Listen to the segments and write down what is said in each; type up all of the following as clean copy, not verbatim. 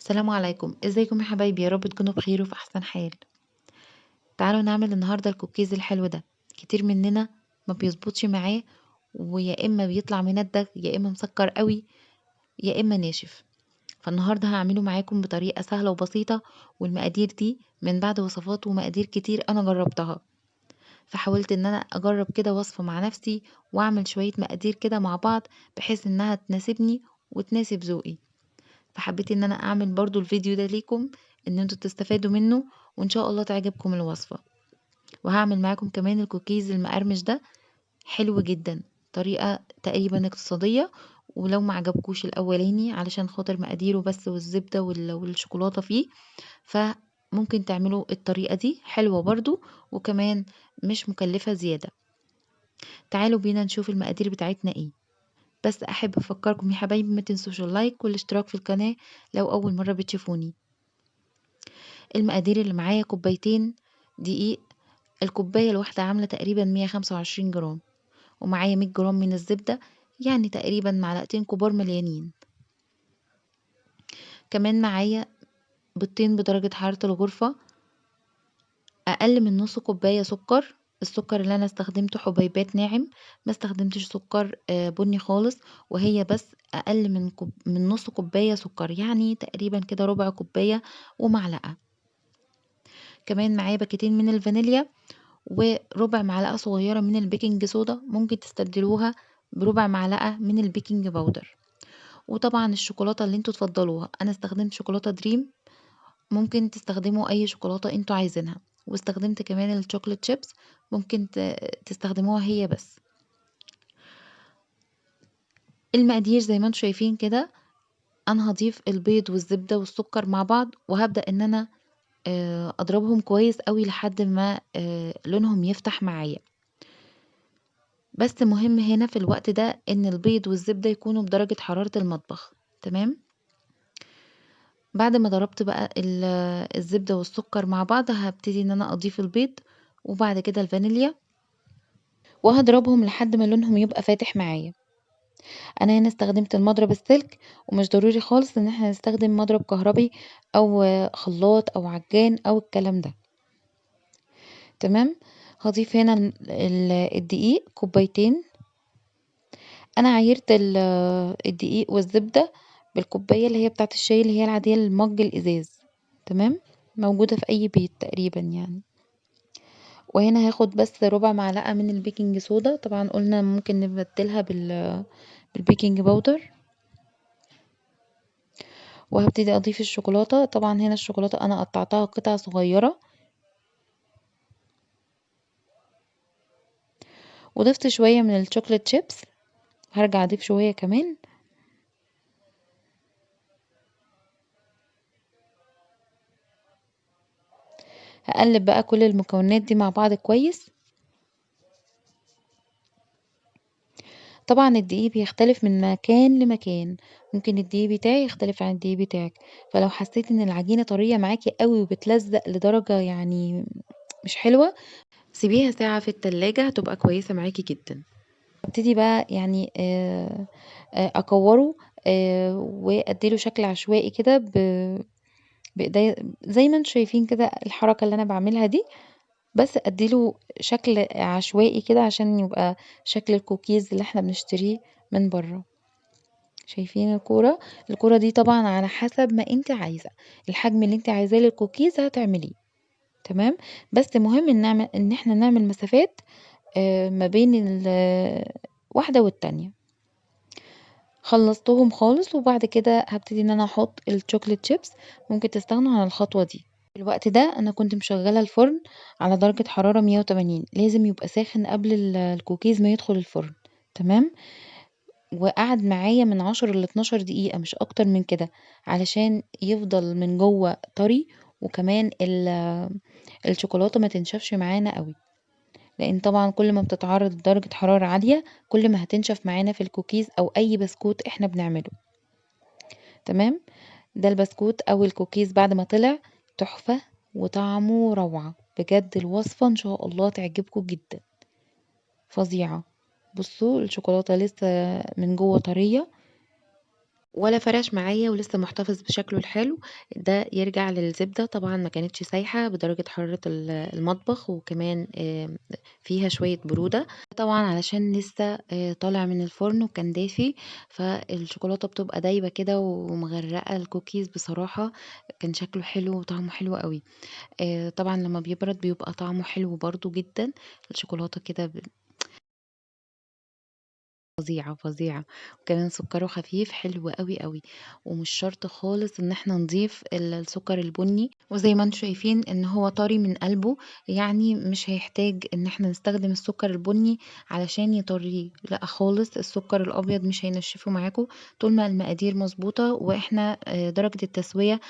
السلام عليكم، ازيكم يا حبايبي؟ يا رب تكونوا بخير وفي احسن حال. تعالوا نعمل النهارده الكوكيز الحلو ده. كتير مننا ما بيظبطش معاه، ويا اما بيطلع مندغ يا اما مسكر قوي يا اما ناشف. فالنهارده هعمله معاكم بطريقه سهله وبسيطه، والمقادير دي من بعد وصفات ومقادير كتير انا جربتها. فحاولت ان انا اجرب كده وصفه مع نفسي، واعمل شويه مقادير كده مع بعض بحيث انها تناسبني وتناسب ذوقي. فحبيت ان انا اعمل برضو الفيديو ده ليكم، ان انتوا تستفادوا منه، وان شاء الله تعجبكم الوصفة. وهعمل معاكم كمان الكوكيز المقرمش ده، حلو جدا، طريقة تقريبا اقتصادية. ولو ما عجبكوش الاولاني علشان خاطر مقاديره بس والزبدة والشوكولاتة فيه، فممكن تعملوا الطريقة دي حلوة برضو، وكمان مش مكلفة زيادة. تعالوا بينا نشوف المقادير بتاعتنا ايه. بس احب افكركم يا حبايبي، ما تنسوش اللايك والاشتراك في القناة لو اول مرة بتشوفوني. المقادير اللي معايا: كوبايتين دقيق، الكوباية الواحدة عاملة تقريبا 125 جرام، ومعايا 100 جرام من الزبدة، يعني تقريبا معلقتين كبار مليانين. كمان معايا بيضتين بدرجة حرارة الغرفة، أقل من نص كوباية سكر. السكر اللي أنا استخدمته حبيبات ناعم، ما استخدمتش سكر بني خالص. وهي بس أقل من نص كوباية سكر، يعني تقريبا كده ربع كوباية ومعلقة. كمان معايا باكيتين من الفانيليا، وربع معلقة صغيرة من البيكنج صودا، ممكن تستبدلوها بربع معلقة من البيكنج باودر. وطبعا الشوكولاتة اللي انتوا تفضلوها، انا استخدمت شوكولاتة دريم، ممكن تستخدموا اي شوكولاتة انتوا عايزينها. واستخدمت كمان الشوكولات شيبس، ممكن تستخدموها هي بس. المقادير زي ما انتوا شايفين كده. انا هضيف البيض والزبدة والسكر مع بعض، وهبدأ ان انا اضربهم كويس قوي لحد ما لونهم يفتح معايا. بس مهم هنا في الوقت ده ان البيض والزبدة يكونوا بدرجة حرارة المطبخ. تمام. بعد ما ضربت بقى الزبدة والسكر مع بعض، هبتدي ان انا اضيف البيض، وبعد كده الفانيليا، وهضربهم لحد ما لونهم يبقى فاتح معايا. انا هنا استخدمت المضرب السلك، ومش ضروري خالص ان احنا نستخدم مضرب كهربي او خلاط او عجان او الكلام ده. تمام. هضيف هنا الدقيق كوبايتين. انا عايرت الدقيق والزبدة بالكوباية اللي هي بتاعة الشاي، اللي هي العادية، المج الازاز. تمام. موجودة في اي بيت تقريبا يعني. وهنا هاخد بس ربع معلقة من البيكنج صودا، طبعا قلنا ممكن نبدلها بالبيكنج باودر. وهبتدي اضيف الشوكولاتة. طبعا هنا الشوكولاتة انا قطعتها قطع صغيرة، وضفت شوية من الشوكولات شيبس، هرجع اضيف شوية كمان. هقلب بقى كل المكونات دي مع بعض كويس. طبعا الدقيق بيختلف من مكان لمكان، ممكن الدقيق بتاعي يختلف عن الدقيق بتاعك. فلو حسيت ان العجينة طرية معاكي قوي وبتلزق لدرجة يعني مش حلوة، سيبيها ساعة في التلاجة، هتبقى كويسة معاكي جدا. ابتدي بقى يعني اكوره، واديله شكل عشوائي كده بايديا، زي ما انتم شايفين كده الحركة اللي انا بعملها دي. بس اديله شكل عشوائي كده عشان يبقى شكل الكوكيز اللي احنا بنشتريه من بره. شايفين الكورة دي طبعا على حسب ما انت عايزة، الحجم اللي انت عايزاه للكوكيز هتعمليه. تمام. بس مهم ان احنا نعمل مسافات ما بين واحدة والتانية. خلصتهم خالص، وبعد كده هبتدي ان انا احط الشوكليت شيبس. ممكن تستغنوا عن الخطوة دي. في الوقت ده انا كنت مشغلة الفرن على درجة حرارة 180، لازم يبقى ساخن قبل الكوكيز ما يدخل الفرن. تمام. وقعد معايا من 10 ل 12 دقيقة، مش اكتر من كده، علشان يفضل من جوه طري، وكمان الشوكولاتة ما تنشفش معانا قوي. لان طبعا كل ما بتتعرض لدرجة حرارة عالية، كل ما هتنشف معانا في الكوكيز او اي بسكوت احنا بنعمله. تمام. ده البسكوت او الكوكيز بعد ما طلع، تحفة وطعمه روعة بجد. الوصفة ان شاء الله تعجبكم جدا، فظيعة. بصوا الشوكولاتة لسه من جوه طرية، ولا فرَش معايا ولسه محتفظ بشكله الحلو، ده يرجع للزبدة طبعًا ما كانتش سايحة بدرجة حرارة المطبخ، وكمان فيها شوية برودة، طبعًا علشان لسه طالع من الفرن وكان دافي، فالشوكولاتة بتبقى دايبة كده ومغرقة الكوكيز بصراحة، كان شكله حلو وطعمه حلو أوي. طبعًا لمّا بيبرد بيبقى طعمه حلو برضه جدًا، الشوكولاتة كده فظيعة، فظيعة، وكمان سُكّره خفيف حلو أوي، أوي، ومش شرط خالص إن إحنا نضيف السُكّر البني، وزي ما أنتم شايفين إن هو طري من قلبه، يعني مش هيحتاج إن إحنا نستخدم السُكّر البني علشان يطرّيه، لأ خالص السُكّر الأبيض مش هينشّفه معاكم طول ما المقادير مضبوطة، وإحنا درجة التسوية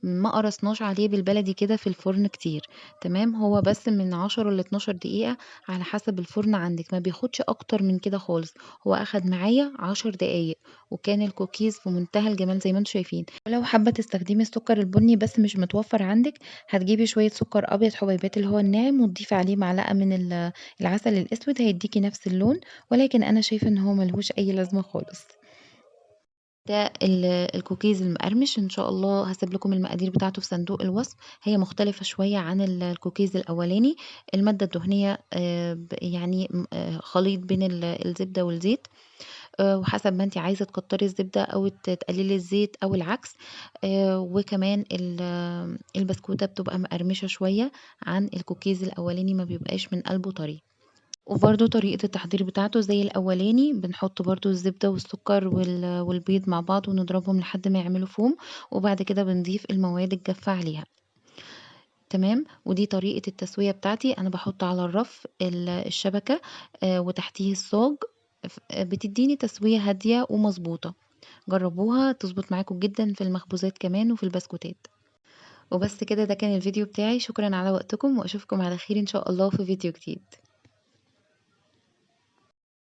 ما قرصناش عليه بالبلدي كده في الفرن كتير، تمام، هو بس من 10 ل12 دقيقة على حسب الفرن عندِك، ما بياخدش أكتر من كده خالص. هو أخد معايا 10 دقايق، وكان الكوكيز في منتهى الجمال زي ما أنتم شايفين، ولو حابة تستخدمي السكر البني بس مش متوفر عندِك، هتجيبي شوية سكر أبيض حبيبات اللي هو الناعم، وتضيفي عليه معلقة من العسل الأسود هيديكِ نفس اللون، ولكن أنا شايفة إن هو ما لهوش أي لازمة خالص. ده الكوكيز المقرمش إن شاء الله هاسيب لكم المقادير بتاعته في صندوق الوصف، هي مختلفة شوية عن الكوكيز الأولاني، المادة الدهنية يعني خليط بين الزبدة والزيت، وحسب ما أنتِ عايزة تكتّري الزبدة أو تقللي الزيت أو العكس، وكمان البسكوتة بتبقى مقرمشة شوية عن الكوكيز الأولاني ما بيبقاش من قلبه طري. وبرضه طريقة التحضير بتاعته زي الأولاني، بنحط برضه الزبدة والسكر والبيض مع بعض ونضربهم لحد ما يعملوا فوم، وبعد كده بنضيف المواد الجافة عليها، تمام، ودي طريقة التسوية بتاعتي، أنا باحط على الرف الشبكة وتحتيه الصاج بتدّيني تسوية هادية ومضبوطة، جربوها تضبط معاكم جدًا في المخبوزات كمان وفي البسكوتات. وبس كده ده كان الفيديو بتاعي، شكرًا على وقتكم وأشوفكم على خير إن شاء الله في فيديو جديد.